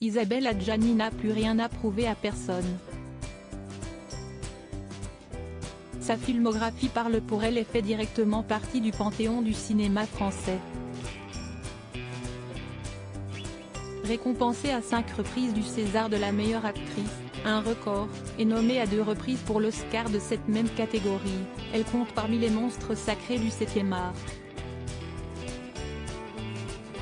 Isabelle Adjani n'a plus rien à prouver à personne. Sa filmographie parle pour elle et fait directement partie du panthéon du cinéma français. Récompensée à 5 reprises du César de la meilleure actrice, un record, et nommée à 2 reprises pour l'Oscar de cette même catégorie, elle compte parmi les monstres sacrés du 7e art.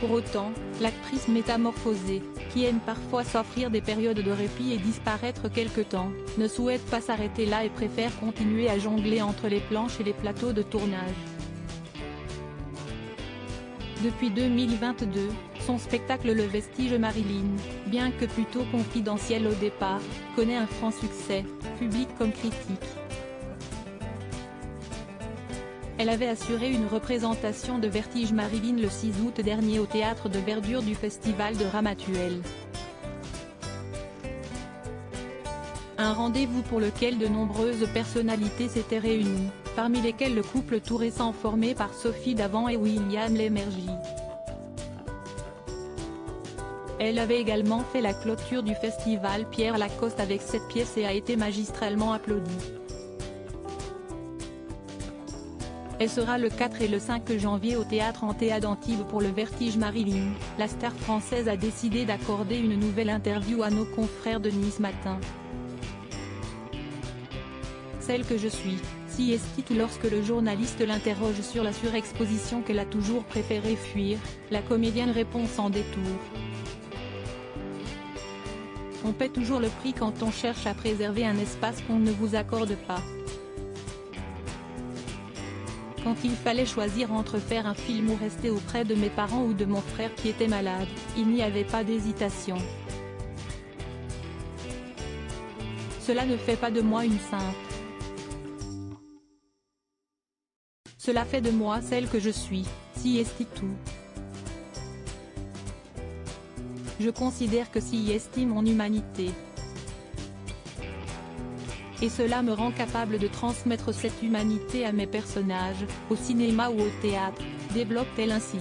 Pour autant, l'actrice métamorphosée, qui aime parfois s'offrir des périodes de répit et disparaître quelque temps, ne souhaite pas s'arrêter là et préfère continuer à jongler entre les planches et les plateaux de tournage. Depuis 2022, son spectacle Le Vestige Marilyn, bien que plutôt confidentiel au départ, connaît un franc succès, public comme critique. Elle avait assuré une représentation de Vertige Marilyn le 6 août dernier au Théâtre de Verdure du Festival de Ramatuelle. Un rendez-vous pour lequel de nombreuses personnalités s'étaient réunies, parmi lesquelles le couple tout récent formé par Sophie Davant et William Lémergie. Elle avait également fait la clôture du festival Pierre Lacoste avec cette pièce et a été magistralement applaudie. Elle sera le 4 et le 5 janvier au Théâtre Antea d'Antibes pour le Vertige Marilyn. La star française a décidé d'accorder une nouvelle interview à nos confrères de Nice Matin. Celle que je suis, si est-il lorsque le journaliste l'interroge sur la surexposition qu'elle a toujours préféré fuir, la comédienne répond sans détour. On paie toujours le prix quand on cherche à préserver un espace qu'on ne vous accorde pas. Quand il fallait choisir entre faire un film ou rester auprès de mes parents ou de mon frère qui était malade, il n'y avait pas d'hésitation. Cela ne fait pas de moi une sainte. Cela fait de moi celle que je suis, si est tout. Je considère que si est mon humanité. Et cela me rend capable de transmettre cette humanité à mes personnages, au cinéma ou au théâtre, développe-t-elle ainsi.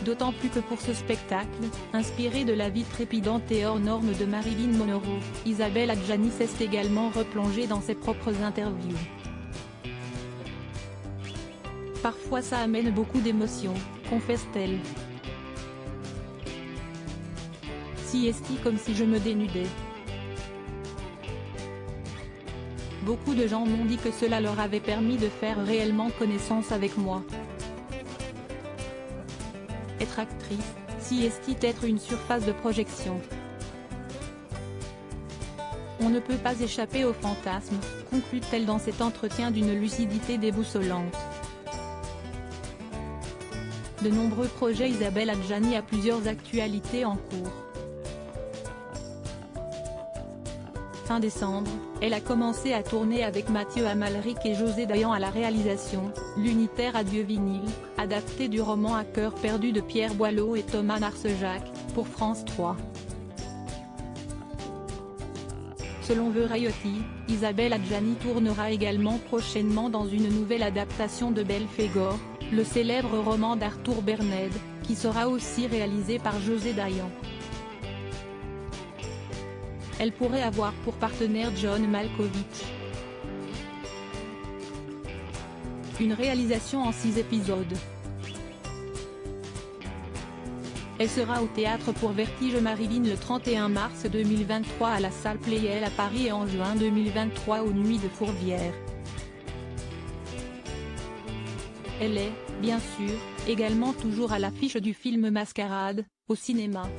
D'autant plus que pour ce spectacle, inspiré de la vie trépidante et hors norme de Marilyn Monroe, Isabelle Adjani s'est également replongée dans ses propres interviews. Parfois ça amène beaucoup d'émotions, confesse-t-elle. Si est-il comme si je me dénudais. Beaucoup de gens m'ont dit que cela leur avait permis de faire réellement connaissance avec moi. Être actrice, si est être une surface de projection. On ne peut pas échapper au fantasme, conclut-elle dans cet entretien d'une lucidité déboussolante. De nombreux projets. Isabelle Adjani a plusieurs actualités en cours. Fin décembre, elle a commencé à tourner avec Mathieu Amalric et José Dayan à la réalisation, l'unitaire Adieu vinyle, adapté du roman À cœur perdu de Pierre Boileau et Thomas Narcejac, pour France 3. Selon Variety, Isabelle Adjani tournera également prochainement dans une nouvelle adaptation de Belphégor, le célèbre roman d'Arthur Berned, qui sera aussi réalisé par José Dayan. Elle pourrait avoir pour partenaire John Malkovich. Une réalisation en 6 épisodes. Elle sera au théâtre pour Vertige Marilyn le 31 mars 2023 à la salle Playel à Paris et en juin 2023 aux Nuits de Fourvière. Elle est, bien sûr, également toujours à l'affiche du film Mascarade, au cinéma.